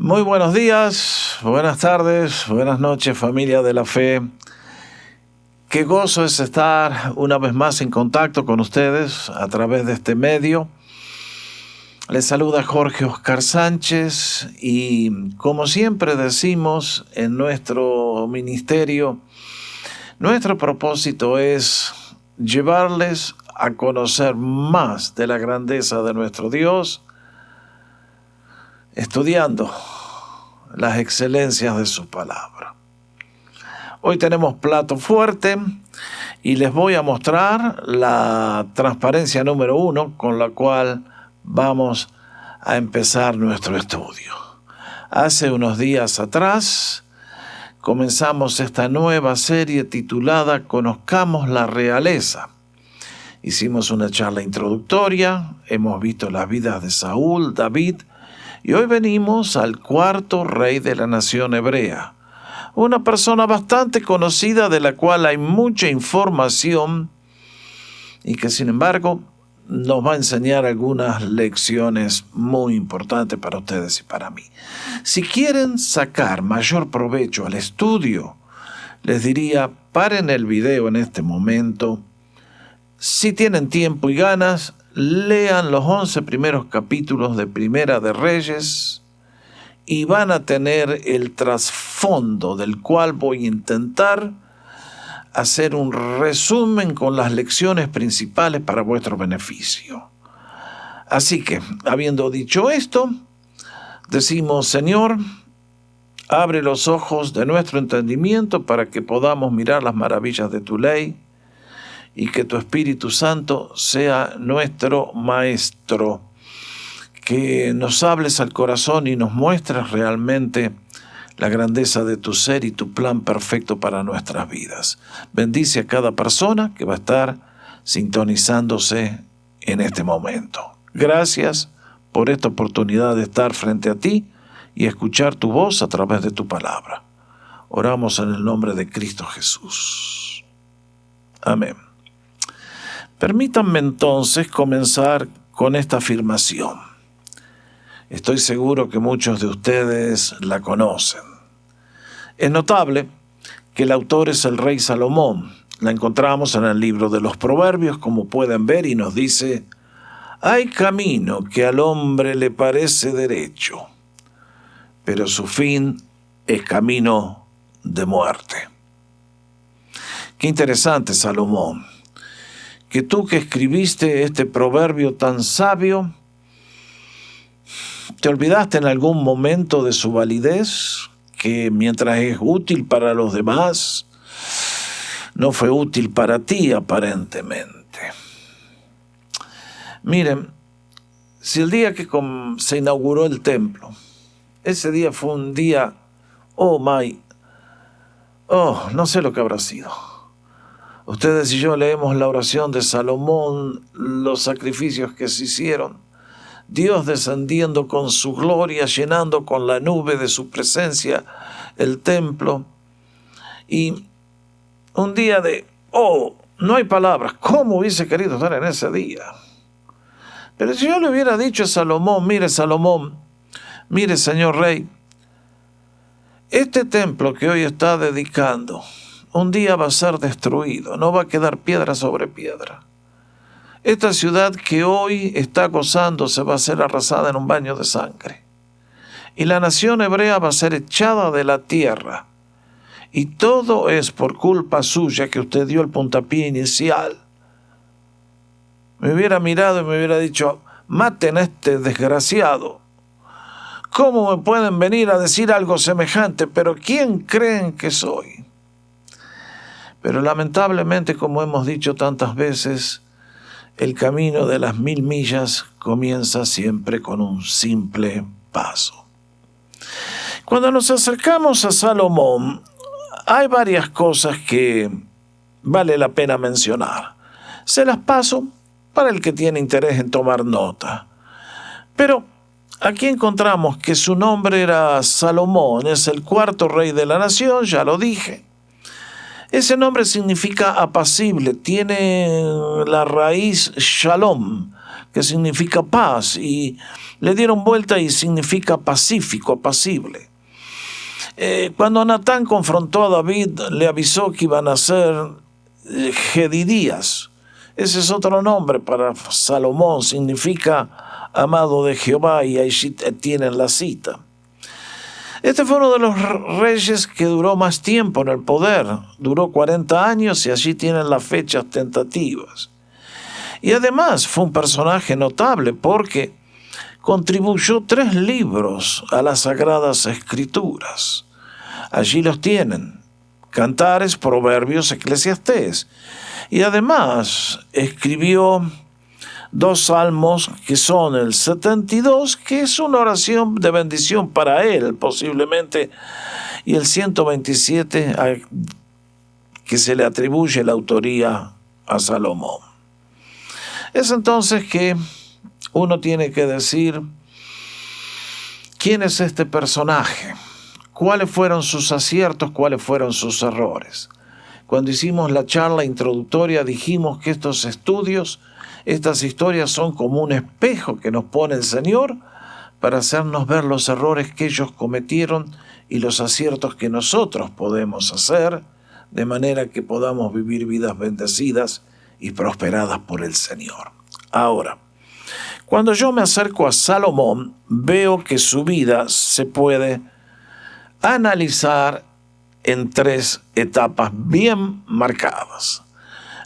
Muy buenos días, buenas tardes, buenas noches, familia de la fe. Qué gozo es estar una vez más en contacto con ustedes a través de este medio. Les saluda Jorge Oscar Sánchez y como siempre decimos en nuestro ministerio, nuestro propósito es llevarles a conocer más de la grandeza de nuestro Dios, estudiando las excelencias de su palabra. Hoy tenemos plato fuerte y les voy a mostrar la transparencia número 1 con la cual vamos a empezar nuestro estudio. Hace unos días atrás comenzamos esta nueva serie titulada Conozcamos la Realeza. Hicimos una charla introductoria, hemos visto las vidas de Saúl, David, y hoy venimos al cuarto rey de la nación hebrea, una persona bastante conocida de la cual hay mucha información y que sin embargo nos va a enseñar algunas lecciones muy importantes para ustedes y para mí. Si quieren sacar mayor provecho al estudio, les diría, paren el video en este momento. Si tienen tiempo y ganas, lean los 11 primeros capítulos de Primera de Reyes y van a tener el trasfondo del cual voy a intentar hacer un resumen con las lecciones principales para vuestro beneficio. Así que, habiendo dicho esto, decimos, Señor, abre los ojos de nuestro entendimiento para que podamos mirar las maravillas de tu ley y que tu Espíritu Santo sea nuestro Maestro, que nos hables al corazón y nos muestres realmente la grandeza de tu ser y tu plan perfecto para nuestras vidas. Bendice a cada persona que va a estar sintonizándose en este momento. Gracias por esta oportunidad de estar frente a ti y escuchar tu voz a través de tu palabra. Oramos en el nombre de Cristo Jesús. Amén. Permítanme entonces comenzar con esta afirmación. Estoy seguro que muchos de ustedes la conocen. Es notable que el autor es el rey Salomón. La encontramos en el libro de los Proverbios, como pueden ver, y nos dice, hay camino que al hombre le parece derecho, pero su fin es camino de muerte. Qué interesante, Salomón, que tú que escribiste este proverbio tan sabio, ¿te olvidaste en algún momento de su validez? Que mientras es útil para los demás, no fue útil para ti aparentemente. Miren, si el día que se inauguró el templo, ese día fue un día, no sé lo que habrá sido. Ustedes y yo leemos la oración de Salomón, los sacrificios que se hicieron, Dios descendiendo con su gloria, llenando con la nube de su presencia el templo. Y un día no hay palabras, ¿cómo hubiese querido estar en ese día? Pero si yo le hubiera dicho a Salomón, mire señor rey, este templo que hoy está dedicando, un día va a ser destruido, no va a quedar piedra sobre piedra. Esta ciudad que hoy está gozándose va a ser arrasada en un baño de sangre. Y la nación hebrea va a ser echada de la tierra. Y todo es por culpa suya que usted dio el puntapié inicial. Me hubiera mirado y me hubiera dicho, maten a este desgraciado. ¿Cómo me pueden venir a decir algo semejante? Pero ¿quién creen que soy? Pero lamentablemente, como hemos dicho tantas veces, el camino de las 1000 millas comienza siempre con un simple paso. Cuando nos acercamos a Salomón, hay varias cosas que vale la pena mencionar. Se las paso para el que tiene interés en tomar nota. Pero aquí encontramos que su nombre era Salomón, es el cuarto rey de la nación, ya lo dije. Ese nombre significa apacible, tiene la raíz shalom, que significa paz, y le dieron vuelta y significa pacífico, apacible. Cuando Natán confrontó a David, le avisó que iban a ser Jedidías. Ese es otro nombre para Salomón, significa amado de Jehová, y ahí tienen la cita. Este fue uno de los reyes que duró más tiempo en el poder, duró 40 años y allí tienen las fechas tentativas. Y además fue un personaje notable porque contribuyó 3 libros a las Sagradas Escrituras. Allí los tienen: Cantares, Proverbios, Eclesiastés. Y además escribió 2 salmos que son el 72, que es una oración de bendición para él posiblemente, y el 127 que se le atribuye la autoría a Salomón. Es entonces que uno tiene que decir, ¿quién es este personaje? ¿Cuáles fueron sus aciertos? ¿Cuáles fueron sus errores? Cuando hicimos la charla introductoria dijimos que estos estudios, estas historias son como un espejo que nos pone el Señor para hacernos ver los errores que ellos cometieron y los aciertos que nosotros podemos hacer, de manera que podamos vivir vidas bendecidas y prosperadas por el Señor. Ahora, cuando yo me acerco a Salomón, veo que su vida se puede analizar en 3 etapas bien marcadas.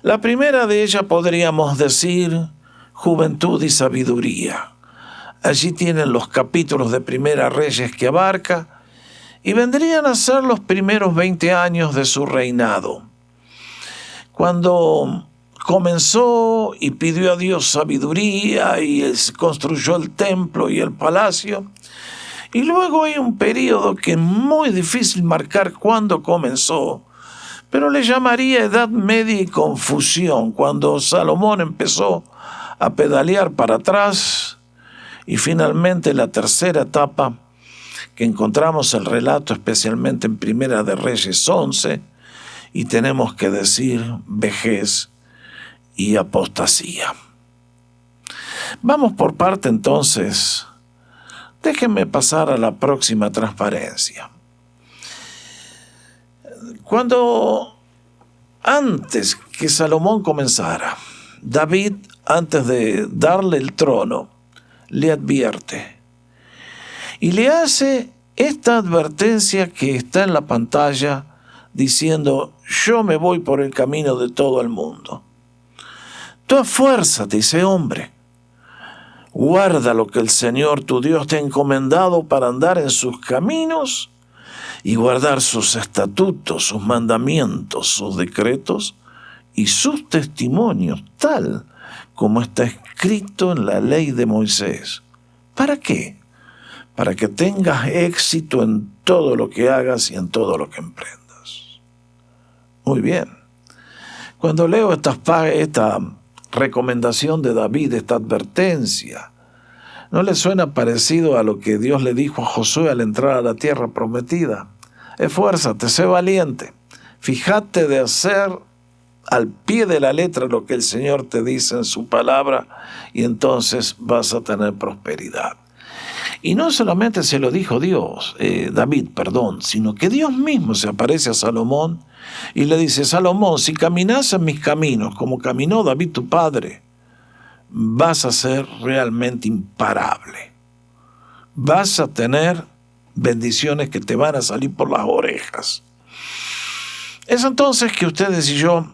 La primera de ellas podríamos decir juventud y sabiduría. Allí tienen los capítulos de Primera Reyes que abarca y vendrían a ser los primeros 20 años de su reinado. Cuando comenzó y pidió a Dios sabiduría y construyó el templo y el palacio. Y luego hay un periodo que es muy difícil marcar cuándo comenzó, pero le llamaría Edad Media y confusión, cuando Salomón empezó a pedalear para atrás, y finalmente la tercera etapa, que encontramos el relato especialmente en Primera de Reyes 11, y tenemos que decir vejez y apostasía. Vamos por parte entonces. Déjenme pasar a la próxima transparencia. Antes que Salomón comenzara, David, antes de darle el trono, le advierte y le hace esta advertencia que está en la pantalla, diciendo: yo me voy por el camino de todo el mundo. Tú esfuérzate y sé hombre. Guarda lo que el Señor tu Dios te ha encomendado para andar en sus caminos y guardar sus estatutos, sus mandamientos, sus decretos y sus testimonios, tal como está escrito en la ley de Moisés. ¿Para qué? Para que tengas éxito en todo lo que hagas y en todo lo que emprendas. Muy bien. Cuando leo esta recomendación de David, esta advertencia, ¿no le suena parecido a lo que Dios le dijo a Josué al entrar a la tierra prometida? Esfuérzate, sé valiente, fíjate de hacer al pie de la letra lo que el Señor te dice en su palabra, y entonces vas a tener prosperidad. Y no solamente se lo dijo David, sino que Dios mismo se aparece a Salomón y le dice: Salomón, si caminas en mis caminos como caminó David tu padre, vas a ser realmente imparable. Vas a tener bendiciones que te van a salir por las orejas. Es entonces que ustedes y yo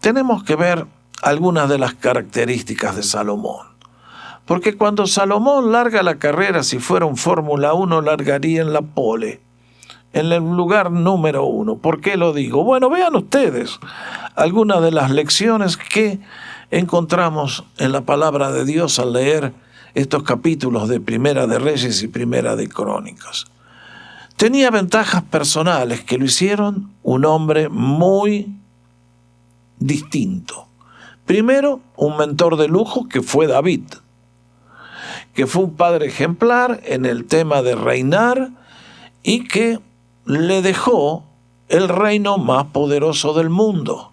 tenemos que ver algunas de las características de Salomón. Porque cuando Salomón larga la carrera, si fuera un Fórmula 1, largaría en la pole, en el lugar número 1. ¿Por qué lo digo? Bueno, vean ustedes algunas de las lecciones que encontramos en la palabra de Dios al leer estos capítulos de Primera de Reyes y Primera de Crónicas. Tenía ventajas personales que lo hicieron un hombre muy distinto. Primero, un mentor de lujo que fue David, que fue un padre ejemplar en el tema de reinar y que le dejó el reino más poderoso del mundo.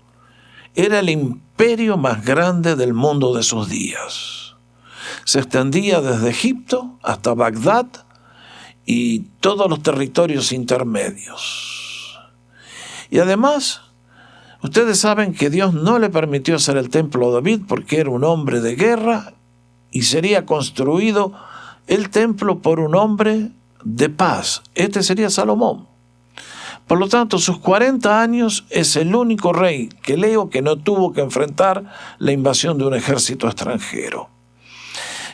Era el imperio más grande del mundo de sus días. Se extendía desde Egipto hasta Bagdad y todos los territorios intermedios. Y además, ustedes saben que Dios no le permitió hacer el templo a David porque era un hombre de guerra y sería construido el templo por un hombre de paz. Este sería Salomón. Por lo tanto, sus 40 años es el único rey que leo que no tuvo que enfrentar la invasión de un ejército extranjero.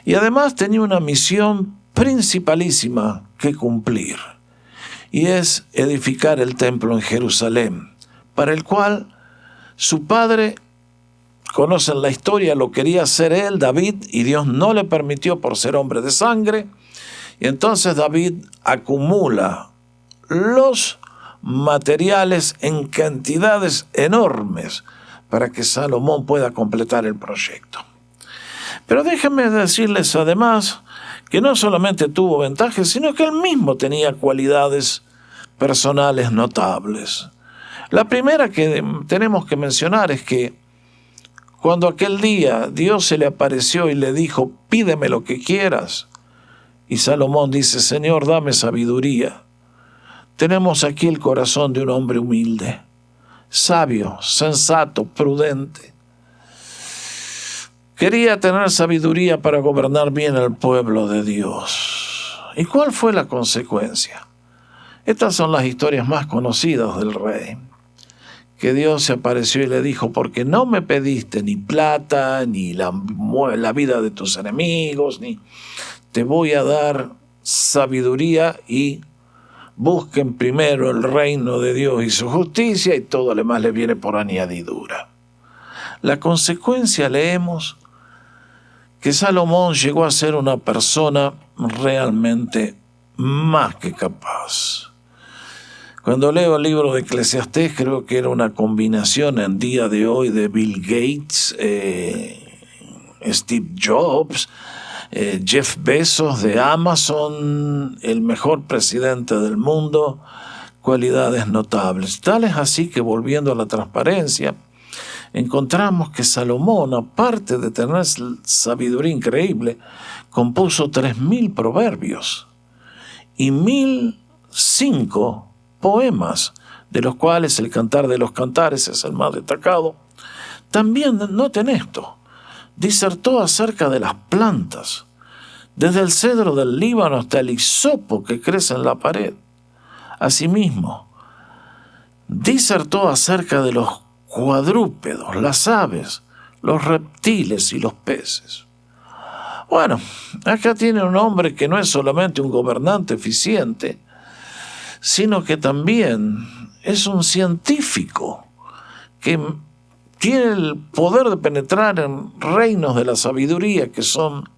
Y además tenía una misión principalísima que cumplir, y es edificar el templo en Jerusalén, para el cual su padre, conocen la historia, lo quería hacer él, David, y Dios no le permitió por ser hombre de sangre. Y entonces David acumula los materiales en cantidades enormes para que Salomón pueda completar el proyecto. Pero déjenme decirles además que no solamente tuvo ventajas, sino que él mismo tenía cualidades personales notables. La primera que tenemos que mencionar es que cuando aquel día Dios se le apareció y le dijo, pídeme lo que quieras, y Salomón dice, Señor, dame sabiduría. Tenemos aquí el corazón de un hombre humilde, sabio, sensato, prudente. Quería tener sabiduría para gobernar bien al pueblo de Dios. ¿Y cuál fue la consecuencia? Estas son las historias más conocidas del rey. Que Dios se apareció y le dijo, porque no me pediste ni plata, ni la vida de tus enemigos, ni te voy a dar sabiduría y busquen primero el reino de Dios y su justicia y todo lo demás le viene por añadidura. La consecuencia leemos que Salomón llegó a ser una persona realmente más que capaz. Cuando leo el libro de Eclesiastés, creo que era una combinación en día de hoy de Bill Gates, Steve Jobs, Jeff Bezos de Amazon, el mejor presidente del mundo, cualidades notables. Tal es así que, volviendo a la transparencia, encontramos que Salomón, aparte de tener sabiduría increíble, compuso 3.000 proverbios y 1.005 poemas, de los cuales el Cantar de los Cantares es el más destacado. También, noten esto, disertó acerca de las plantas, desde el cedro del Líbano hasta el hisopo que crece en la pared. Asimismo, disertó acerca de los cuadrúpedos, las aves, los reptiles y los peces. Bueno, acá tiene un hombre que no es solamente un gobernante eficiente, sino que también es un científico que tiene el poder de penetrar en reinos de la sabiduría que son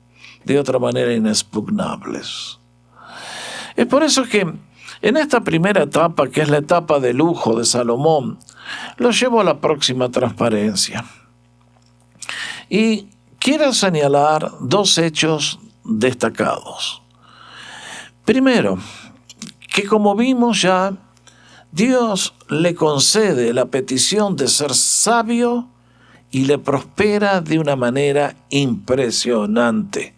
de otra manera inexpugnables. Es por eso que en esta primera etapa, que es la etapa de lujo de Salomón, lo llevo a la próxima transparencia. Y quiero señalar dos hechos destacados. Primero, que como vimos ya, Dios le concede la petición de ser sabio y le prospera de una manera impresionante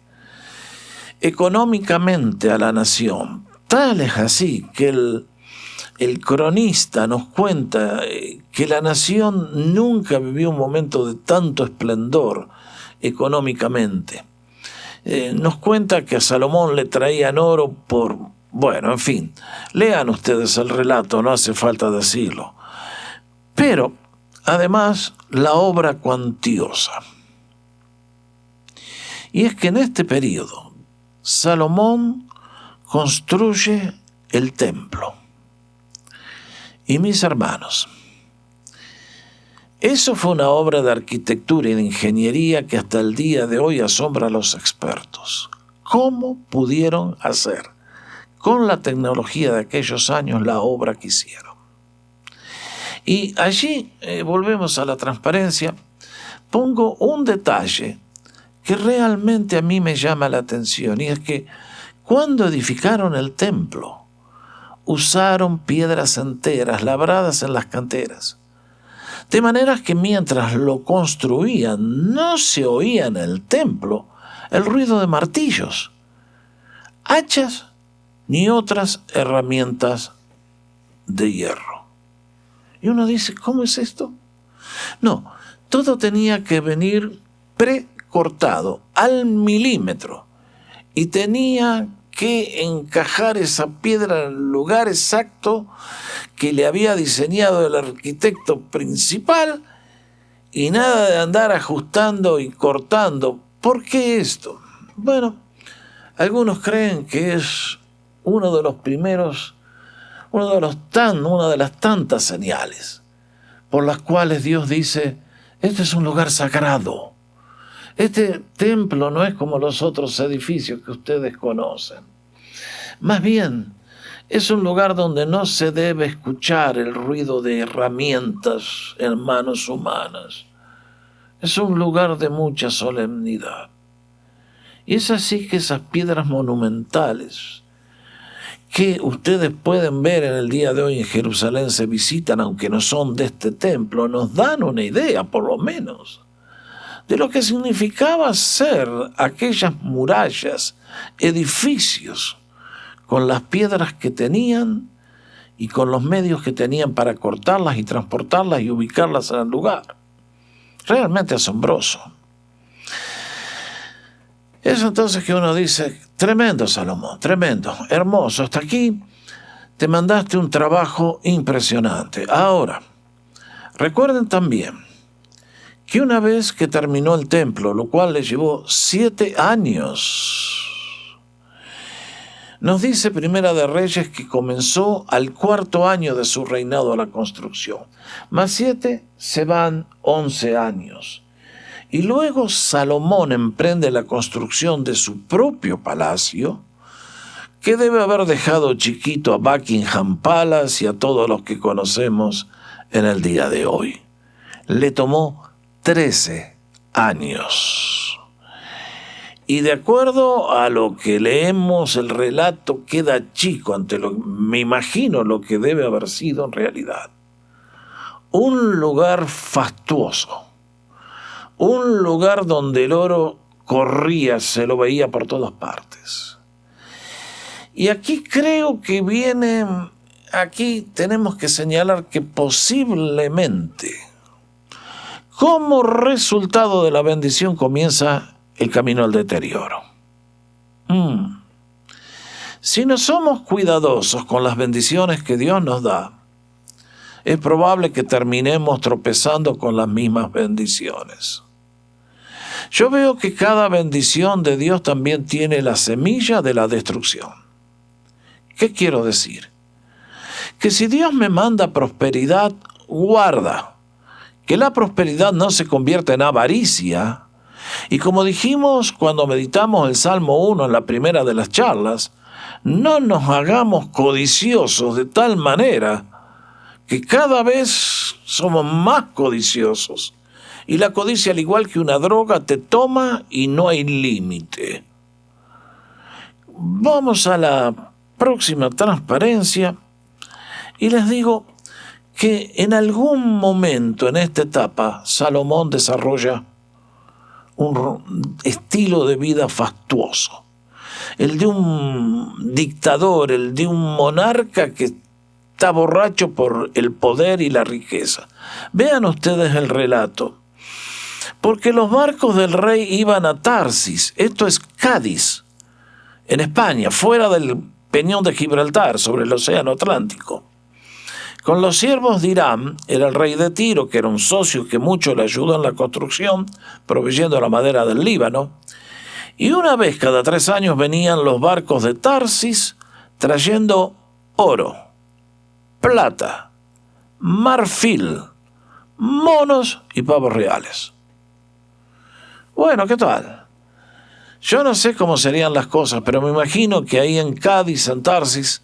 económicamente a la nación. Tal es así que el cronista nos cuenta que la nación nunca vivió un momento de tanto esplendor económicamente. Nos cuenta que a Salomón le traían oro por... Bueno, en fin, lean ustedes el relato, no hace falta decirlo. Pero, además, la obra cuantiosa. Y es que en este periodo, Salomón construye el templo. Y mis hermanos, eso fue una obra de arquitectura y de ingeniería que hasta el día de hoy asombra a los expertos. ¿Cómo pudieron hacer con la tecnología de aquellos años la obra que hicieron? Y allí, volvemos a la transparencia, pongo un detalle que realmente a mí me llama la atención, y es que cuando edificaron el templo, usaron piedras enteras labradas en las canteras, de manera que mientras lo construían no se oía en el templo el ruido de martillos, hachas ni otras herramientas de hierro. Y uno dice, ¿cómo es esto? No, todo tenía que venir precortado al milímetro y tenía que encajar esa piedra en el lugar exacto que le había diseñado el arquitecto principal y nada de andar ajustando y cortando. ¿Por qué esto? Bueno, algunos creen que es una de las tantas señales por las cuales Dios dice, este es un lugar sagrado. Este templo no es como los otros edificios que ustedes conocen. Más bien, es un lugar donde no se debe escuchar el ruido de herramientas en manos humanas. Es un lugar de mucha solemnidad. Y es así que esas piedras monumentales que ustedes pueden ver en el día de hoy en Jerusalén se visitan, aunque no son de este templo, nos dan una idea, por lo menos, de lo que significaba ser aquellas murallas, edificios, con las piedras que tenían y con los medios que tenían para cortarlas y transportarlas y ubicarlas en el lugar. Realmente asombroso. Es entonces que uno dice, tremendo Salomón, tremendo, hermoso, hasta aquí te mandaste un trabajo impresionante. Ahora, recuerden también que una vez que terminó el templo, lo cual le llevó 7 años, nos dice Primera de Reyes que comenzó al 4.º año de su reinado la construcción, más 7 se van 11 años. Y luego Salomón emprende la construcción de su propio palacio, que debe haber dejado chiquito a Buckingham Palace y a todos los que conocemos en el día de hoy. Le tomó 13 años. Y de acuerdo a lo que leemos, el relato queda chico ante me imagino lo que debe haber sido en realidad. Un lugar fastuoso. Un lugar donde el oro corría, se lo veía por todas partes. Y aquí creo que aquí tenemos que señalar que posiblemente, como resultado de la bendición, comienza el camino al deterioro. Si no somos cuidadosos con las bendiciones que Dios nos da, es probable que terminemos tropezando con las mismas bendiciones. Yo veo que cada bendición de Dios también tiene la semilla de la destrucción. ¿Qué quiero decir? Que si Dios me manda prosperidad, guarda que la prosperidad no se convierta en avaricia. Y como dijimos cuando meditamos el Salmo 1 en la primera de las charlas, no nos hagamos codiciosos de tal manera que cada vez somos más codiciosos. Y la codicia, al igual que una droga, te toma y no hay límite. Vamos a la próxima transparencia y les digo que en algún momento en esta etapa Salomón desarrolla un estilo de vida fastuoso. El de un dictador, el de un monarca que está borracho por el poder y la riqueza. Vean ustedes el relato. Porque los barcos del rey iban a Tarsis, esto es Cádiz, en España, fuera del peñón de Gibraltar, sobre el océano Atlántico. Con los siervos de Hiram, era el rey de Tiro, que era un socio que mucho le ayudó en la construcción, proveyendo la madera del Líbano. Y una vez cada 3 años venían los barcos de Tarsis trayendo oro, plata, marfil, monos y pavos reales. Bueno, ¿qué tal? Yo no sé cómo serían las cosas, pero me imagino que ahí en Cádiz, en Tarsis,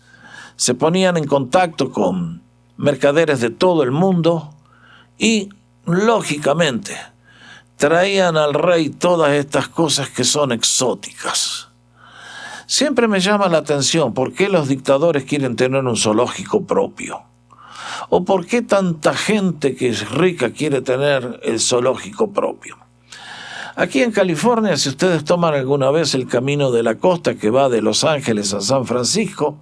se ponían en contacto con mercaderes de todo el mundo y, lógicamente, traían al rey todas estas cosas que son exóticas. Siempre me llama la atención por qué los dictadores quieren tener un zoológico propio. O por qué tanta gente que es rica quiere tener el zoológico propio. Aquí en California, si ustedes toman alguna vez el camino de la costa que va de Los Ángeles a San Francisco,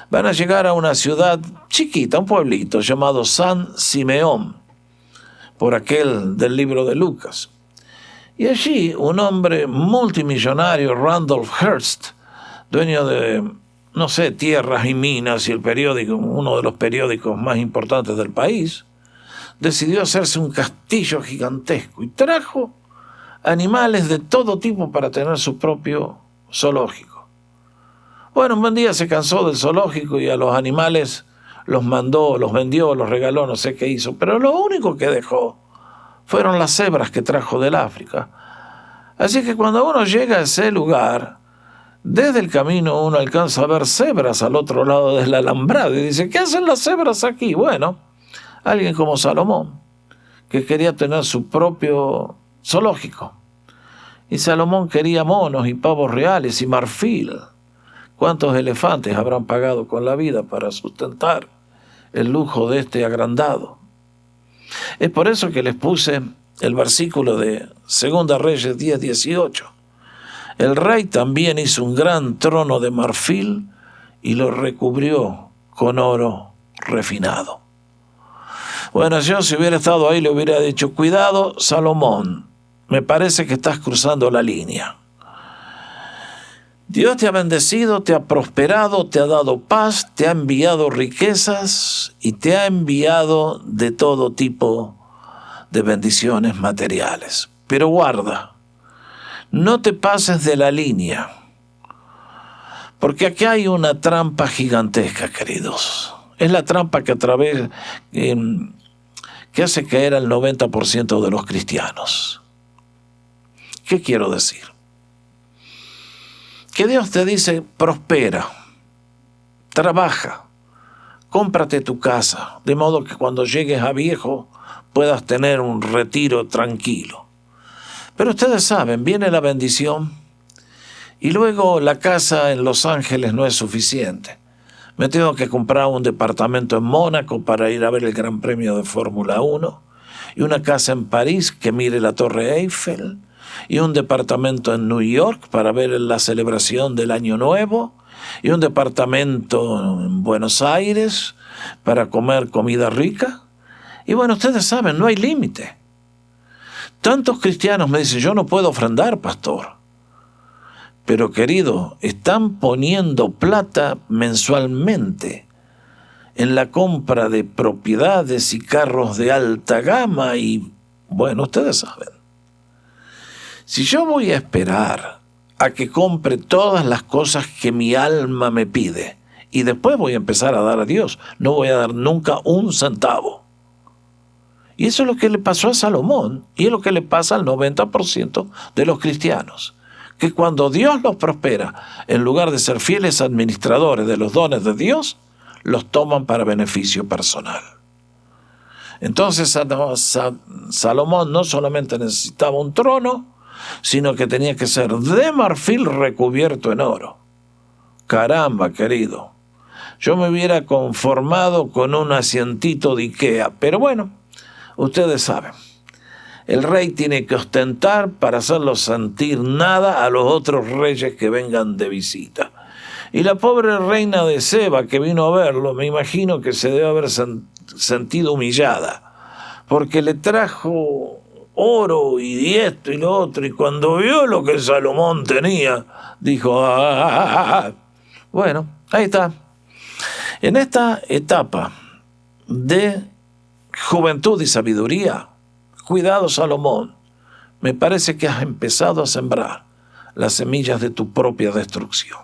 van a llegar a una ciudad chiquita, un pueblito llamado San Simeón, por aquel del libro de Lucas. Y allí un hombre multimillonario, Randolph Hearst, dueño de, no sé, tierras y minas y el periódico, uno de los periódicos más importantes del país, decidió hacerse un castillo gigantesco y trajo animales de todo tipo para tener su propio zoológico. Bueno, un buen día se cansó del zoológico y a los animales los mandó, los vendió, los regaló, no sé qué hizo, pero lo único que dejó fueron las cebras que trajo del África. Así que cuando uno llega a ese lugar, desde el camino uno alcanza a ver cebras al otro lado del alambrado y dice, ¿qué hacen las cebras aquí? Bueno, alguien como Salomón, que quería tener su propio zoológico. Y Salomón quería monos y pavos reales y marfil. ¿Cuántos elefantes habrán pagado con la vida para sustentar el lujo de este agrandado? Es por eso que les puse el versículo de 2 Reyes 10:18. El rey también hizo un gran trono de marfil y lo recubrió con oro refinado. Bueno, yo si hubiera estado ahí le hubiera dicho, cuidado, Salomón, me parece que estás cruzando la línea. Dios te ha bendecido, te ha prosperado, te ha dado paz, te ha enviado riquezas y te ha enviado de todo tipo de bendiciones materiales. Pero guarda, no te pases de la línea, porque aquí hay una trampa gigantesca, queridos. Es la trampa que que hace caer al 90% de los cristianos. ¿Qué quiero decir? Que Dios te dice, prospera, trabaja, cómprate tu casa, de modo que cuando llegues a viejo puedas tener un retiro tranquilo. Pero ustedes saben, viene la bendición y luego la casa en Los Ángeles no es suficiente. Me tengo que comprar un departamento en Mónaco para ir a ver el Gran Premio de Fórmula 1 y una casa en París que mire la Torre Eiffel y un departamento en New York para ver la celebración del Año Nuevo y un departamento en Buenos Aires para comer comida rica. Y bueno, ustedes saben, no hay límite. Tantos cristianos me dicen, yo no puedo ofrendar, pastor. Pero querido, están poniendo plata mensualmente en la compra de propiedades y carros de alta gama y, bueno, ustedes saben. Si yo voy a esperar a que compre todas las cosas que mi alma me pide y después voy a empezar a dar a Dios, no voy a dar nunca un centavo. Y eso es lo que le pasó a Salomón y es lo que le pasa al 90% de los cristianos. Que cuando Dios los prospera, en lugar de ser fieles administradores de los dones de Dios, los toman para beneficio personal. Entonces Salomón no solamente necesitaba un trono, sino que tenía que ser de marfil recubierto en oro. Caramba, querido, yo me hubiera conformado con un asientito de Ikea, pero bueno, ustedes saben. El rey tiene que ostentar para hacerlos sentir nada a los otros reyes que vengan de visita. Y la pobre reina de Seba que vino a verlo, me imagino que se debe haber sentido humillada, porque le trajo oro y esto y lo otro, y cuando vio lo que Salomón tenía, dijo, Bueno, ahí está. En esta etapa de juventud y sabiduría, cuidado, Salomón, me parece que has empezado a sembrar las semillas de tu propia destrucción.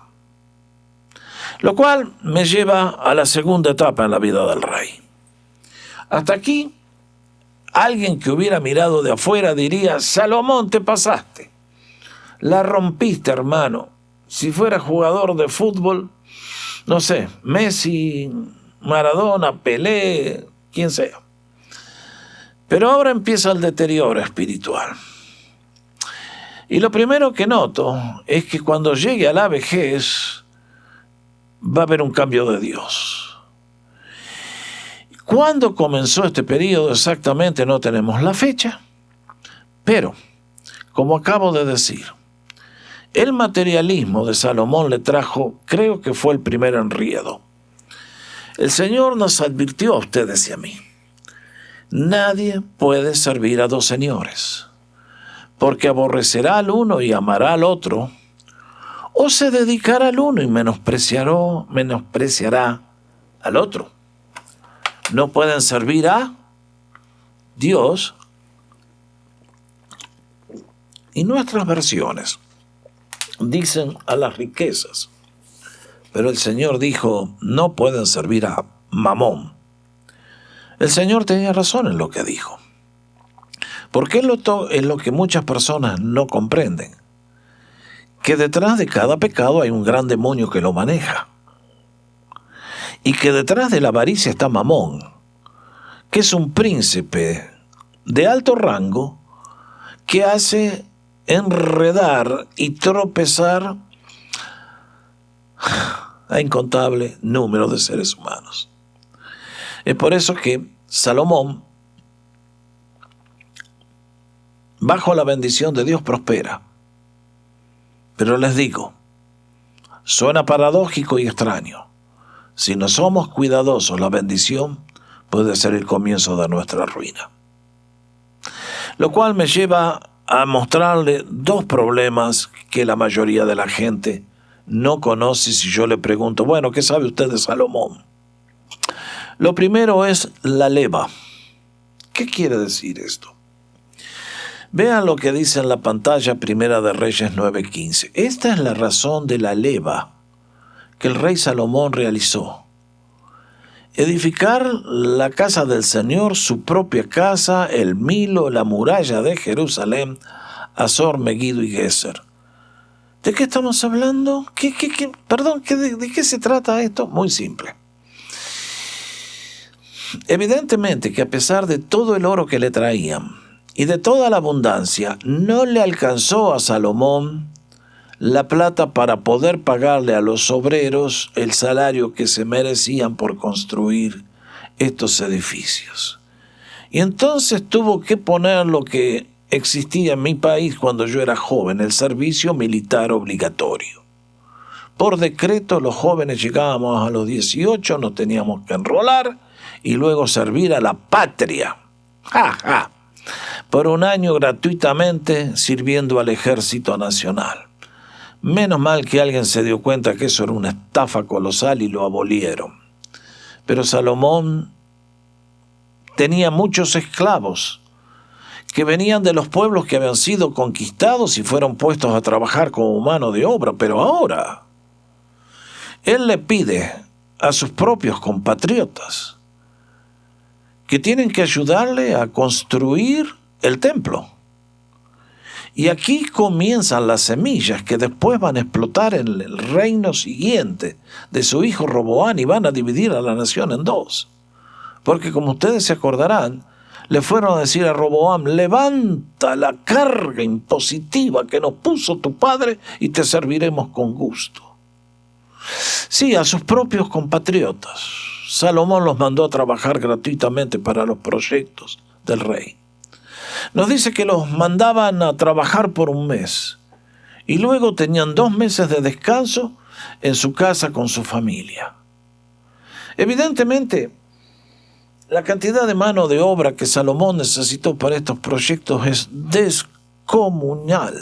Lo cual me lleva a la segunda etapa en la vida del rey. Hasta aquí, alguien que hubiera mirado de afuera diría, Salomón, te pasaste. La rompiste, hermano. Si fuera jugador de fútbol, no sé, Messi, Maradona, Pelé, quien sea. Pero ahora empieza el deterioro espiritual. Y lo primero que noto es que cuando llegue a la vejez va a haber un cambio de Dios. ¿Cuándo comenzó este periodo exactamente? No tenemos la fecha, pero como acabo de decir. El materialismo de Salomón le trajo, creo que fue el primer enredo. El Señor nos advirtió a ustedes y a mí: nadie puede servir a dos señores, porque aborrecerá al uno y amará al otro, o se dedicará al uno y menospreciará al otro. No pueden servir a Dios. Y nuestras versiones dicen a las riquezas, pero el Señor dijo: no pueden servir a Mamón. El Señor tenía razón en lo que dijo, porque es lo que muchas personas no comprenden, que detrás de cada pecado hay un gran demonio que lo maneja, y que detrás de la avaricia está Mamón, que es un príncipe de alto rango que hace enredar y tropezar a incontable número de seres humanos. Es por eso que Salomón, bajo la bendición de Dios, prospera. Pero les digo, suena paradójico y extraño. Si no somos cuidadosos, la bendición puede ser el comienzo de nuestra ruina. Lo cual me lleva a mostrarle dos problemas que la mayoría de la gente no conoce si yo le pregunto: bueno, ¿qué sabe usted de Salomón? Lo primero es la leva. ¿Qué quiere decir esto? Vean lo que dice en la pantalla Primera de Reyes 9:15. Esta es la razón de la leva que el rey Salomón realizó: edificar la casa del Señor, su propia casa, el Milo, la muralla de Jerusalén, Azor, Megiddo y Geser. ¿De qué estamos hablando? ¿De qué se trata esto? Muy simple. Evidentemente que a pesar de todo el oro que le traían y de toda la abundancia, no le alcanzó a Salomón la plata para poder pagarle a los obreros el salario que se merecían por construir estos edificios. Y entonces tuvo que poner lo que existía en mi país cuando yo era joven: el servicio militar obligatorio. Por decreto, los jóvenes llegábamos a los 18, nos teníamos que enrolar y luego servir a la patria. Por un año gratuitamente sirviendo al Ejército Nacional. Menos mal que alguien se dio cuenta que eso era una estafa colosal y lo abolieron. Pero Salomón tenía muchos esclavos que venían de los pueblos que habían sido conquistados y fueron puestos a trabajar como mano de obra. Pero ahora él le pide a sus propios compatriotas que tienen que ayudarle a construir el templo. Y aquí comienzan las semillas que después van a explotar en el reino siguiente de su hijo Roboam y van a dividir a la nación en dos. Porque como ustedes se acordarán, le fueron a decir a Roboam: levanta la carga impositiva que nos puso tu padre y te serviremos con gusto. Sí, a sus propios compatriotas. Salomón los mandó a trabajar gratuitamente para los proyectos del rey. Nos dice que los mandaban a trabajar por un mes y luego tenían 2 meses de descanso en su casa con su familia. Evidentemente, la cantidad de mano de obra que Salomón necesitó para estos proyectos es descomunal.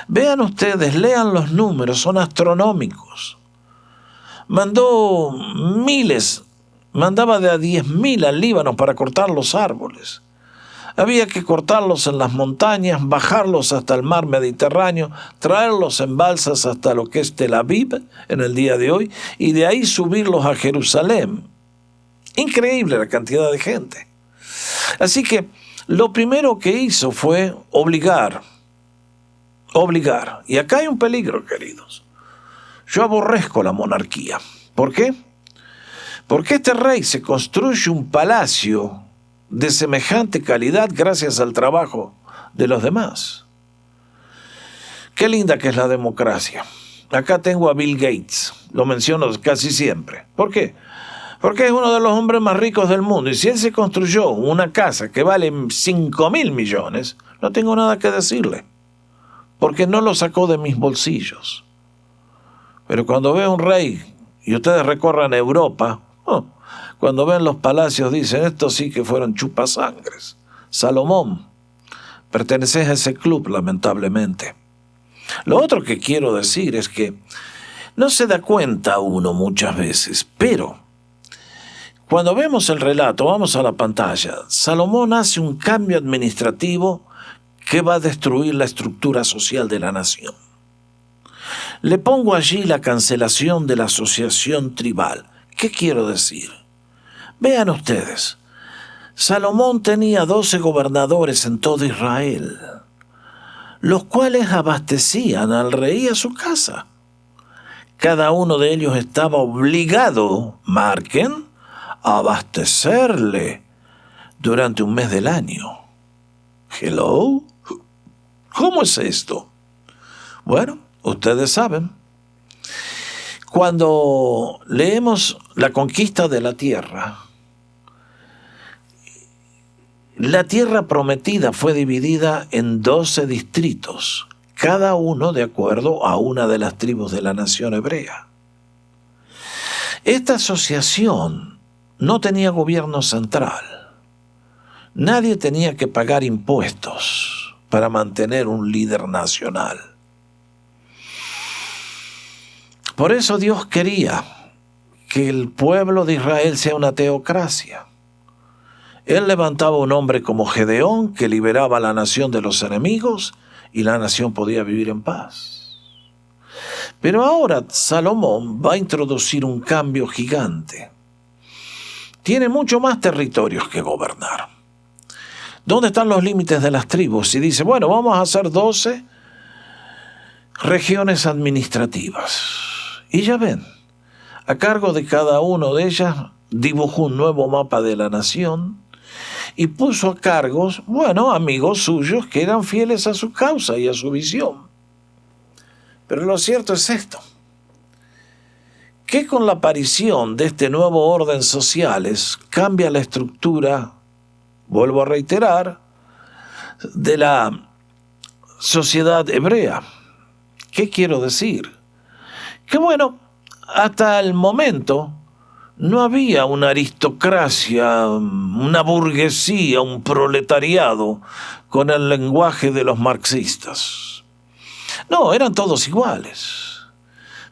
Vean ustedes, lean los números, son astronómicos. Mandó miles, mandaba de a 10.000 al Líbano para cortar los árboles. Había que cortarlos en las montañas, bajarlos hasta el mar Mediterráneo, traerlos en balsas hasta lo que es Tel Aviv en el día de hoy y de ahí subirlos a Jerusalén. Increíble la cantidad de gente. Así que lo primero que hizo fue obligar. Y acá hay un peligro, queridos. Yo aborrezco la monarquía. ¿Por qué? Porque este rey se construye un palacio de semejante calidad gracias al trabajo de los demás. Qué linda que es la democracia. Acá tengo a Bill Gates, lo menciono casi siempre. ¿Por qué? porque es uno de los hombres más ricos del mundo. Y si él se construyó una casa que vale 5.000 millones, no tengo nada que decirle, porque no lo sacó de mis bolsillos. Pero cuando ve un rey, y ustedes recorran Europa, cuando ven los palacios dicen, estos sí que fueron chupasangres. Salomón, perteneces a ese club, lamentablemente. Lo otro que quiero decir es que no se da cuenta uno muchas veces, pero cuando vemos el relato, vamos a la pantalla, Salomón hace un cambio administrativo que va a destruir la estructura social de la nación. Le pongo allí la cancelación de la asociación tribal. ¿Qué quiero decir? Vean ustedes, Salomón tenía 12 gobernadores en todo Israel, los cuales abastecían al rey a su casa. Cada uno de ellos estaba obligado, marquen, a abastecerle durante un mes del año. ¿Hello? ¿Cómo es esto? Bueno, ustedes saben. Cuando leemos la conquista de la tierra prometida fue dividida en 12 distritos, cada uno de acuerdo a una de las tribus de la nación hebrea. Esta asociación no tenía gobierno central. Nadie tenía que pagar impuestos para mantener un líder nacional. Por eso Dios quería que el pueblo de Israel sea una teocracia. Él levantaba un hombre como Gedeón que liberaba a la nación de los enemigos y la nación podía vivir en paz. Pero ahora Salomón va a introducir un cambio gigante. Tiene mucho más territorios que gobernar. ¿Dónde están los límites de las tribus? Y dice, bueno, vamos a hacer 12 regiones administrativas. Y ya ven, a cargo de cada una de ellas dibujó un nuevo mapa de la nación y puso a cargos, amigos suyos que eran fieles a su causa y a su visión. Pero lo cierto es esto, que con la aparición de este nuevo orden sociales cambia la estructura, vuelvo a reiterar, de la sociedad hebrea. ¿Qué quiero decir? Que hasta el momento no había una aristocracia, una burguesía, un proletariado con el lenguaje de los marxistas. No, eran todos iguales.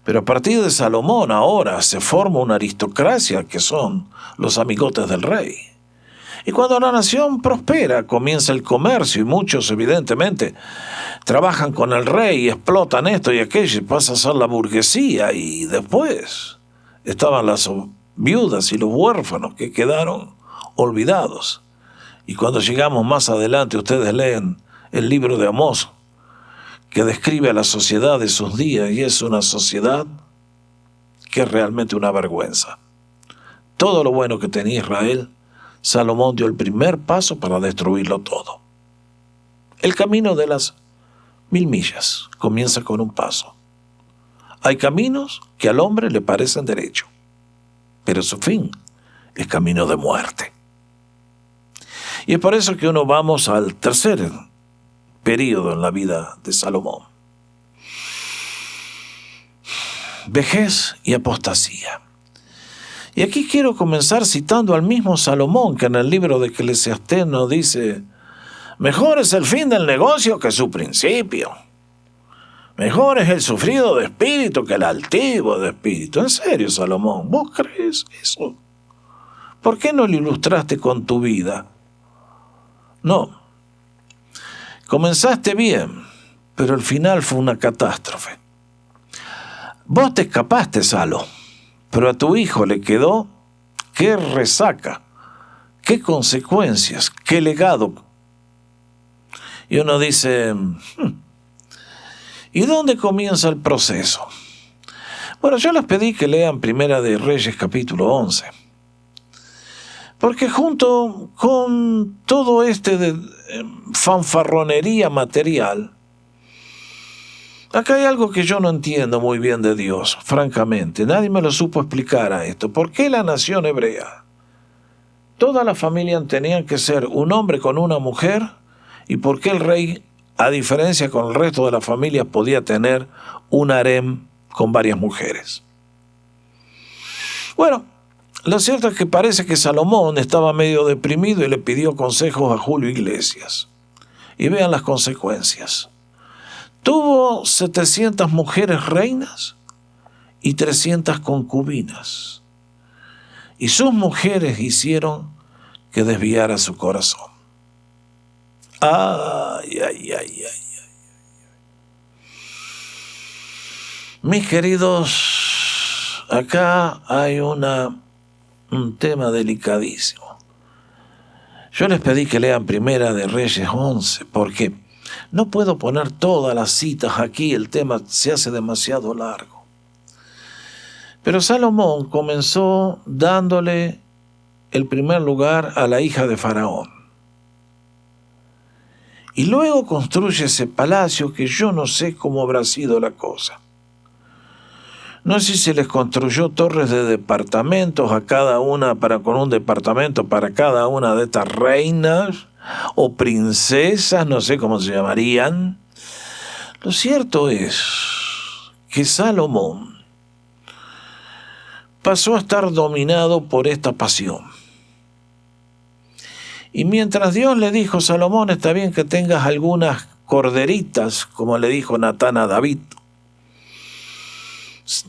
Pero a partir de Salomón ahora se forma una aristocracia que son los amigotes del rey. Y cuando la nación prospera, comienza el comercio y muchos evidentemente trabajan con el rey y explotan esto y aquello y pasa a ser la burguesía y después estaban las viudas y los huérfanos que quedaron olvidados. Y cuando llegamos más adelante, ustedes leen el libro de Amós, que describe a la sociedad de sus días y es una sociedad que es realmente una vergüenza. Todo lo bueno que tenía Israel, Salomón dio el primer paso para destruirlo todo. El camino de las 1000 millas comienza con un paso. Hay caminos que al hombre le parecen derecho, pero su fin es camino de muerte. Y es por eso que vamos al tercer periodo en la vida de Salomón. Vejez y apostasía. Y aquí quiero comenzar citando al mismo Salomón, que en el libro de Eclesiastés nos dice, mejor es el fin del negocio que su principio. Mejor es el sufrido de espíritu que el altivo de espíritu. En serio, Salomón, ¿vos crees eso? ¿Por qué no lo ilustraste con tu vida? No. Comenzaste bien, pero el final fue una catástrofe. Vos te escapaste, Salo, pero a tu hijo le quedó qué resaca, qué consecuencias, qué legado. Y uno dice, ¿y dónde comienza el proceso? Bueno, yo les pedí que lean Primera de Reyes capítulo 11. Porque junto con todo de fanfarronería material, Acá hay algo que yo no entiendo muy bien de Dios, francamente. Nadie me lo supo explicar a esto. ¿Por qué la nación hebrea? Toda la familia tenían que ser un hombre con una mujer. ¿Y por qué el rey, a diferencia con el resto de la familia, podía tener un harem con varias mujeres? Bueno, lo cierto es que parece que Salomón estaba medio deprimido y le pidió consejos a Julio Iglesias. Y vean las consecuencias. Tuvo 700 mujeres reinas y 300 concubinas. Y sus mujeres hicieron que desviara su corazón. Ay, ay, ay, ay, ay. Mis queridos, acá hay un tema delicadísimo. Yo les pedí que lean Primera de Reyes 11, porque no puedo poner todas las citas aquí, el tema se hace demasiado largo. Pero Salomón comenzó dándole el primer lugar a la hija de Faraón. Y luego construye ese palacio que yo no sé cómo habrá sido la cosa. No sé si se les construyó torres de departamentos a cada una, con un departamento para cada una de estas reinas o princesas, no sé cómo se llamarían. Lo cierto es que Salomón pasó a estar dominado por esta pasión. Y mientras Dios le dijo, Salomón, está bien que tengas algunas corderitas, como le dijo Natán a David,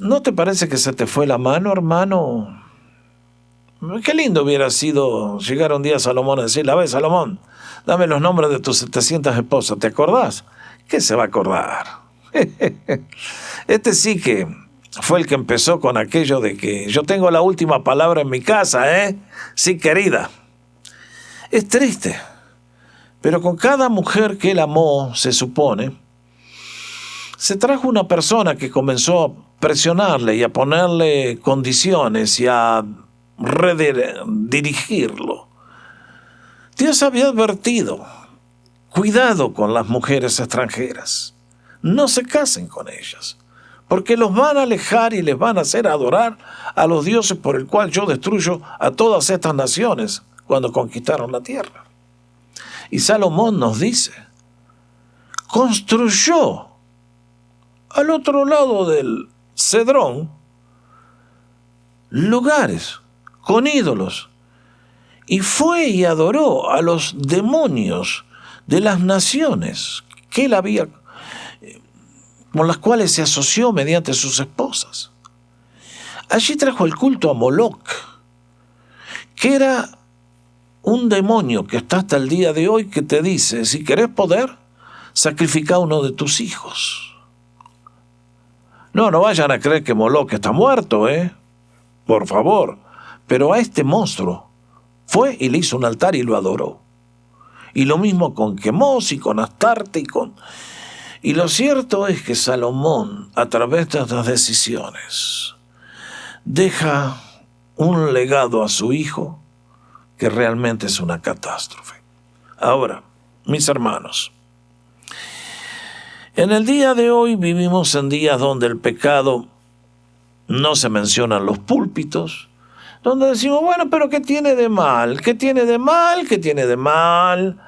¿no te parece que se te fue la mano, hermano? Qué lindo hubiera sido llegar un día a Salomón a decirle, a ver, Salomón, dame los nombres de tus 700 esposas, ¿te acordás? ¿Qué se va a acordar? Este sí que fue el que empezó con aquello de que yo tengo la última palabra en mi casa, ¿eh? Sí, querida. Es triste, pero con cada mujer que él amó, se supone, se trajo una persona que comenzó a presionarle y a ponerle condiciones y a redirigirlo. Dios había advertido, cuidado con las mujeres extranjeras, no se casen con ellas, porque los van a alejar y les van a hacer adorar a los dioses por el cual yo destruyo a todas estas naciones cuando conquistaron la tierra. Y Salomón nos dice, construyó al otro lado del Cedrón lugares con ídolos y fue y adoró a los demonios de las naciones que él había, con las cuales se asoció mediante sus esposas. Allí trajo el culto a Moloc, que era un demonio que está hasta el día de hoy que te dice, si querés poder, sacrifica a uno de tus hijos. No vayan a creer que Moloc está muerto, por favor. Pero a este monstruo fue y le hizo un altar y lo adoró. Y lo mismo con Quemos y con Astarte y lo cierto es que Salomón, a través de estas decisiones, deja un legado a su hijo que realmente es una catástrofe. Ahora, mis hermanos, en el día de hoy vivimos en días donde el pecado no se menciona en los púlpitos, donde decimos, bueno, pero ¿qué tiene de mal? ¿Qué tiene de mal? ¿Qué tiene de mal?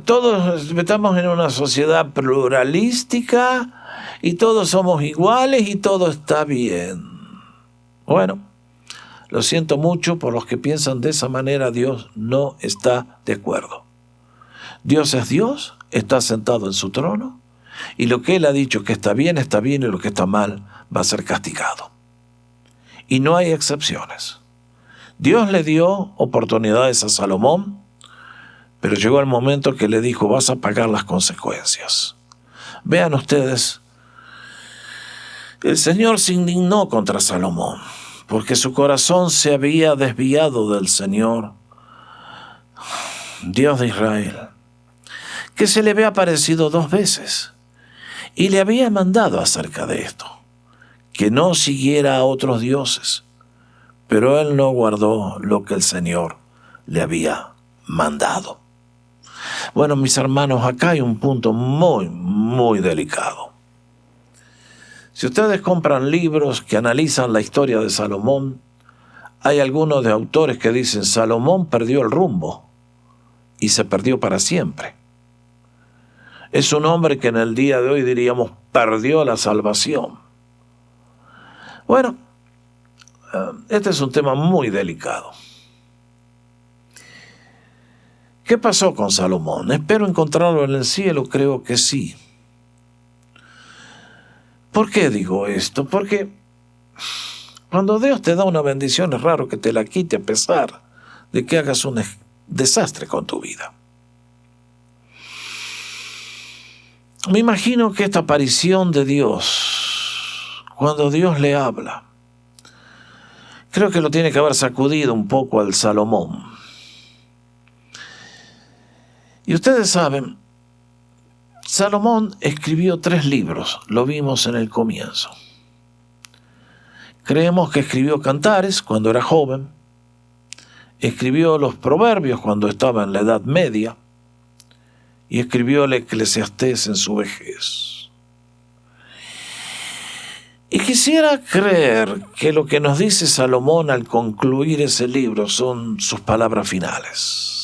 Todos estamos en una sociedad pluralística y todos somos iguales y todo está bien. Bueno, lo siento mucho por los que piensan de esa manera. Dios no está de acuerdo. Dios es Dios, está sentado en su trono y lo que Él ha dicho que está bien y lo que está mal va a ser castigado. Y no hay excepciones. Dios le dio oportunidades a Salomón, pero llegó el momento que le dijo, vas a pagar las consecuencias. Vean ustedes, el Señor se indignó contra Salomón, porque su corazón se había desviado del Señor, Dios de Israel, que se le había aparecido 2 veces, y le había mandado acerca de esto, que no siguiera a otros dioses, pero él no guardó lo que el Señor le había mandado. Bueno, mis hermanos, acá hay un punto muy, muy delicado. Si ustedes compran libros que analizan la historia de Salomón, hay algunos de autores que dicen Salomón perdió el rumbo y se perdió para siempre. Es un hombre que en el día de hoy diríamos perdió la salvación. Bueno, este es un tema muy delicado. ¿Qué pasó con Salomón? Espero encontrarlo en el cielo, creo que sí. ¿Por qué digo esto? Porque cuando Dios te da una bendición es raro que te la quite a pesar de que hagas un desastre con tu vida. Me imagino que esta aparición de Dios, cuando Dios le habla, creo que lo tiene que haber sacudido un poco al Salomón. Y ustedes saben, Salomón escribió 3 libros, lo vimos en el comienzo. Creemos que escribió Cantares cuando era joven, escribió los Proverbios cuando estaba en la Edad Media y escribió el Eclesiastés en su vejez. Y quisiera creer que lo que nos dice Salomón al concluir ese libro son sus palabras finales.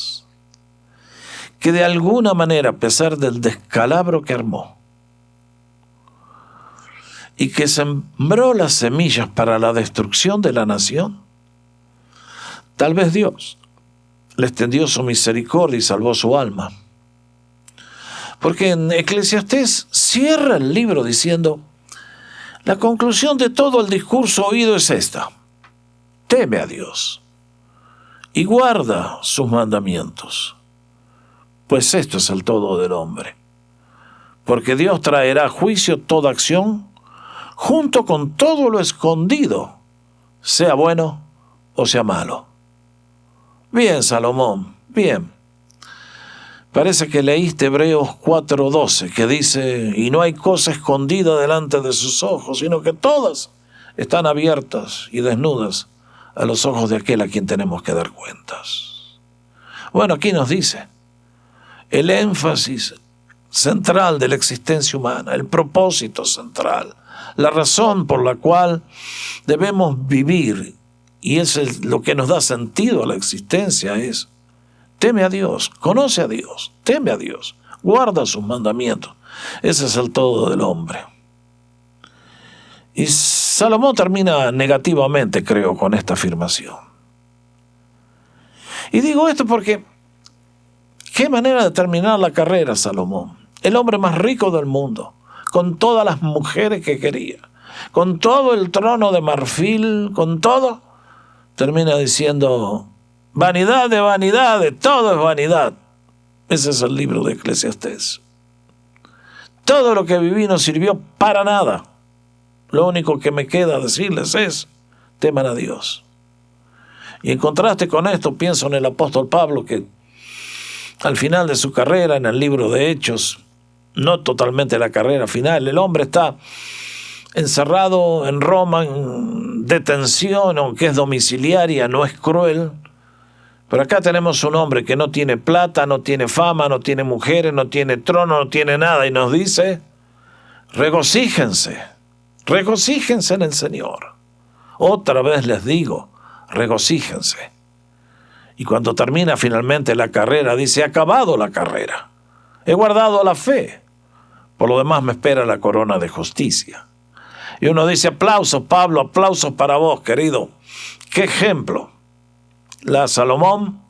Que de alguna manera, a pesar del descalabro que armó, y que sembró las semillas para la destrucción de la nación, tal vez Dios le extendió su misericordia y salvó su alma. Porque en Eclesiastés cierra el libro diciendo, la conclusión de todo el discurso oído es esta: teme a Dios y guarda sus mandamientos, pues esto es el todo del hombre. Porque Dios traerá a juicio toda acción, junto con todo lo escondido, sea bueno o sea malo. Bien, Salomón, bien. Parece que leíste Hebreos 4:12, que dice, y no hay cosa escondida delante de sus ojos, sino que todas están abiertas y desnudas a los ojos de aquel a quien tenemos que dar cuentas. Bueno, aquí nos dice, el énfasis central de la existencia humana, el propósito central, la razón por la cual debemos vivir, y es lo que nos da sentido a la existencia, es teme a Dios, conoce a Dios, teme a Dios, guarda sus mandamientos. Ese es el todo del hombre. Y Salomón termina negativamente, creo, con esta afirmación. Y digo esto porque, qué manera de terminar la carrera, Salomón. El hombre más rico del mundo, con todas las mujeres que quería, con todo el trono de marfil, con todo, termina diciendo, vanidad de vanidades, todo es vanidad. Ese es el libro de Eclesiastés. Todo lo que viví no sirvió para nada. Lo único que me queda decirles es, teman a Dios. Y en contraste con esto, pienso en el apóstol Pablo, que al final de su carrera, en el libro de Hechos, no totalmente la carrera final, el hombre está encerrado en Roma, en detención, aunque es domiciliaria, no es cruel. Pero acá tenemos un hombre que no tiene plata, no tiene fama, no tiene mujeres, no tiene trono, no tiene nada, y nos dice, regocíjense en el Señor. Otra vez les digo, regocíjense. Y cuando termina finalmente la carrera, dice, he acabado la carrera, he guardado la fe, por lo demás me espera la corona de justicia. Y uno dice, aplausos, Pablo, aplausos para vos, querido. ¡Qué ejemplo! La Salomón,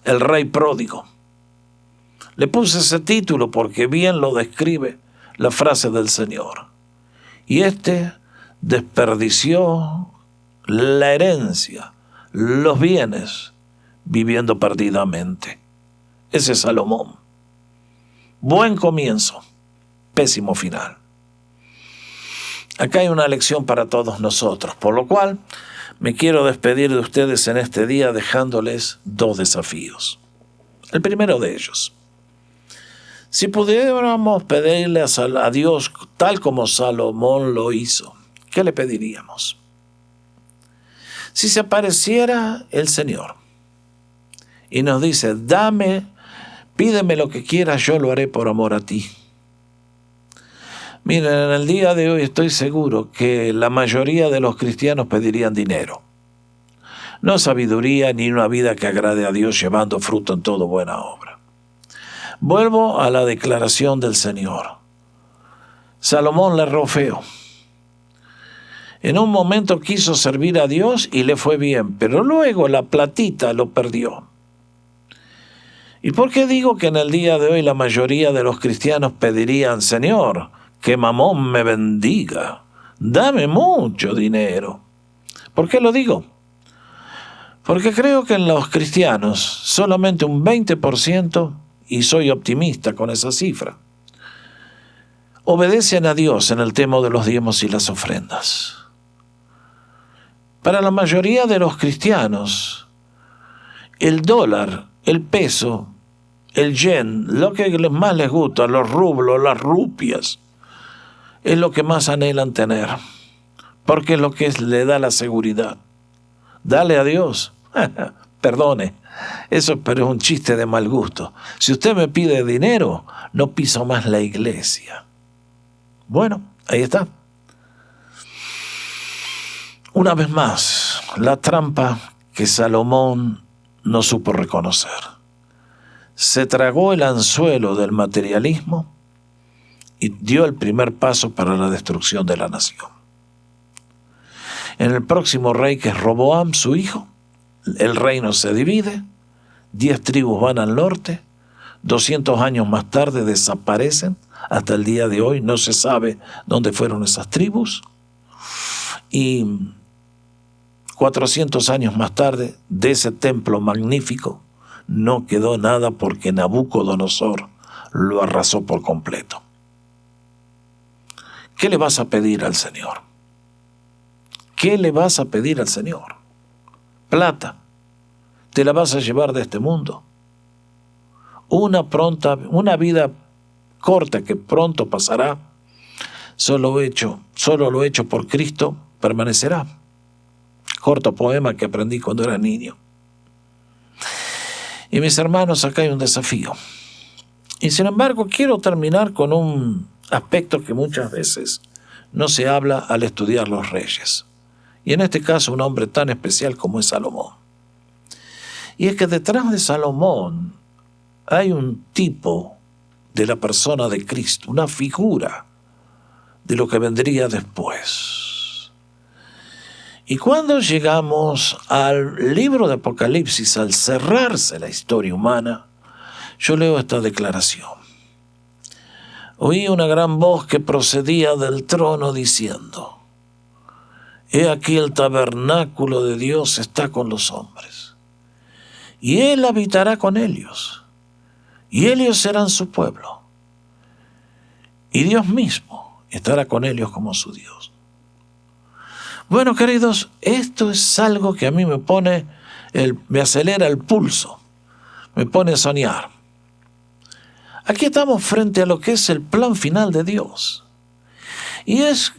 el rey pródigo. Le puse ese título porque bien lo describe la frase del Señor. Y desperdició la herencia, los bienes, viviendo perdidamente. Ese es Salomón. Buen comienzo, pésimo final. Acá hay una lección para todos nosotros, por lo cual me quiero despedir de ustedes en este día dejándoles 2 desafíos. El primero de ellos, si pudiéramos pedirle a Dios tal como Salomón lo hizo, ¿qué le pediríamos? Si se apareciera el Señor y nos dice, pídeme lo que quieras, yo lo haré por amor a ti. Miren, en el día de hoy estoy seguro que la mayoría de los cristianos pedirían dinero. No sabiduría ni una vida que agrade a Dios llevando fruto en toda buena obra. Vuelvo a la declaración del Señor. Salomón le erró feo. En un momento quiso servir a Dios y le fue bien, pero luego la platita lo perdió. ¿Y por qué digo que en el día de hoy la mayoría de los cristianos pedirían, Señor, que Mamón me bendiga, dame mucho dinero? ¿Por qué lo digo? Porque creo que en los cristianos solamente un 20%, y soy optimista con esa cifra, obedecen a Dios en el tema de los diezmos y las ofrendas. Para la mayoría de los cristianos, el dólar, el peso, el yen, lo que más les gusta, los rublos, las rupias, es lo que más anhelan tener, porque es lo que le da la seguridad. Dale a Dios. Perdone, eso pero es un chiste de mal gusto. Si usted me pide dinero, no piso más la iglesia. Bueno, ahí está. Una vez más, la trampa que Salomón no supo reconocer. Se tragó el anzuelo del materialismo y dio el primer paso para la destrucción de la nación. En el próximo rey, que es Roboam, su hijo, el reino se divide, 10 tribus van al norte, 200 años más tarde desaparecen, hasta el día de hoy no se sabe dónde fueron esas tribus, y 400 años más tarde, de ese templo magnífico, no quedó nada porque Nabucodonosor lo arrasó por completo. ¿Qué le vas a pedir al Señor? ¿Qué le vas a pedir al Señor? Plata. ¿Te la vas a llevar de este mundo? Una vida corta que pronto pasará. Solo lo hecho por Cristo permanecerá. Corto poema que aprendí cuando era niño. Y mis hermanos, acá hay un desafío. Y sin embargo, quiero terminar con un aspecto que muchas veces no se habla al estudiar los reyes. Y en este caso, un hombre tan especial como es Salomón. Y es que detrás de Salomón hay un tipo de la persona de Cristo, una figura de lo que vendría después. Y cuando llegamos al libro de Apocalipsis, al cerrarse la historia humana, yo leo esta declaración. Oí una gran voz que procedía del trono diciendo: He aquí el tabernáculo de Dios está con los hombres, y Él habitará con ellos, y ellos serán su pueblo, y Dios mismo estará con ellos como su Dios. Bueno, queridos, esto es algo que a mí me acelera el pulso, me pone a soñar. Aquí estamos frente a lo que es el plan final de Dios. Y es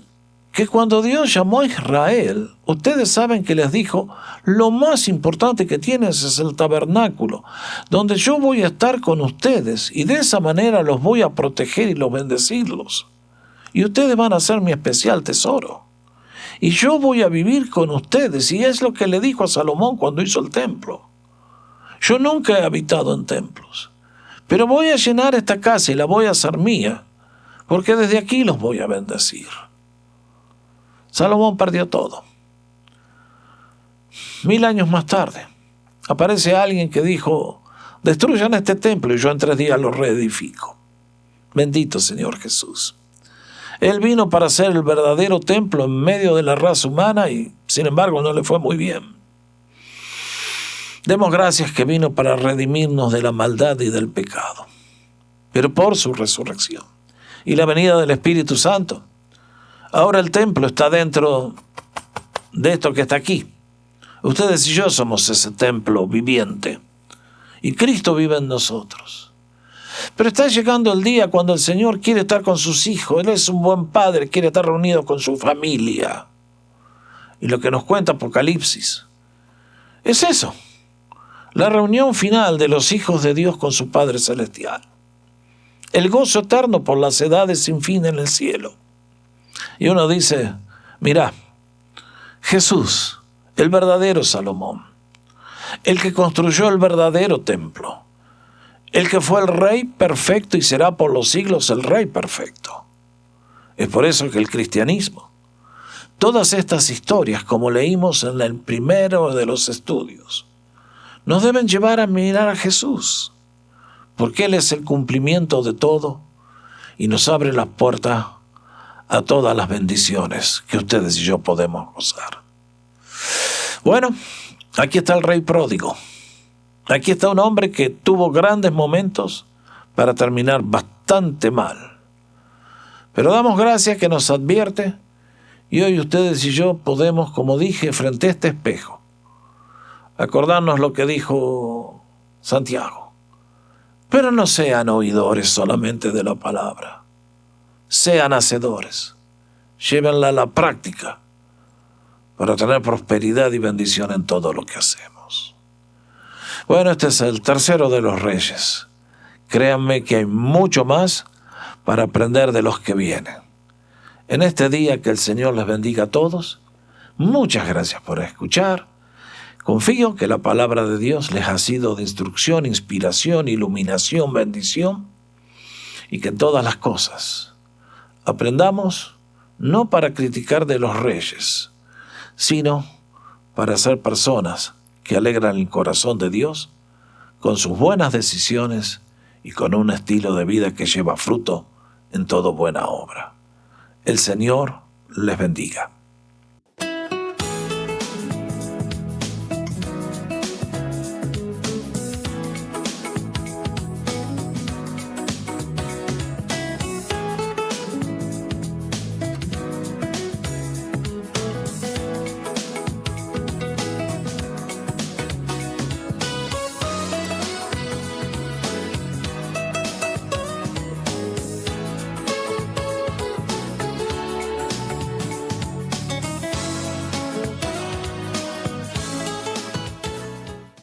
que cuando Dios llamó a Israel, ustedes saben que les dijo, lo más importante que tienes es el tabernáculo, donde yo voy a estar con ustedes, y de esa manera los voy a proteger y los bendecirlos. Y ustedes van a ser mi especial tesoro. Y yo voy a vivir con ustedes, y es lo que le dijo a Salomón cuando hizo el templo. Yo nunca he habitado en templos, pero voy a llenar esta casa y la voy a hacer mía, porque desde aquí los voy a bendecir. Salomón perdió todo. 1000 años más tarde, aparece alguien que dijo, destruyan este templo y yo en 3 días lo reedifico. Bendito Señor Jesús. Él vino para ser el verdadero templo en medio de la raza humana y, sin embargo, no le fue muy bien. Demos gracias que vino para redimirnos de la maldad y del pecado, pero por su resurrección y la venida del Espíritu Santo, ahora el templo está dentro de esto que está aquí. Ustedes y yo somos ese templo viviente, y Cristo vive en nosotros. Pero está llegando el día cuando el Señor quiere estar con sus hijos. Él es un buen padre, quiere estar reunido con su familia. Y lo que nos cuenta Apocalipsis es eso. La reunión final de los hijos de Dios con su Padre Celestial. el gozo eterno por las edades sin fin en el cielo. Y uno dice, mira, Jesús, el verdadero Salomón, el que construyó el verdadero templo, el que fue el Rey perfecto y será por los siglos el Rey perfecto. Es por eso que el cristianismo, todas estas historias, como leímos en el primero de los estudios, nos deben llevar a mirar a Jesús, porque Él es el cumplimiento de todo y nos abre las puertas a todas las bendiciones que ustedes y yo podemos gozar. Bueno, aquí está el Rey pródigo. Aquí está un hombre que tuvo grandes momentos para terminar bastante mal. Pero damos gracias que nos advierte y hoy ustedes y yo podemos, como dije, frente a este espejo, acordarnos lo que dijo Santiago. Pero no sean oidores solamente de la palabra, sean hacedores, llévenla a la práctica para tener prosperidad y bendición en todo lo que hacemos. Bueno, este es el tercero de los reyes. Créanme que hay mucho más para aprender de los que vienen. En este día que el Señor les bendiga a todos, muchas gracias por escuchar. Confío que la palabra de Dios les ha sido de instrucción, inspiración, iluminación, bendición, y que en todas las cosas aprendamos no para criticar de los reyes, sino para ser personas que alegran el corazón de Dios con sus buenas decisiones y con un estilo de vida que lleva fruto en toda buena obra. El Señor les bendiga.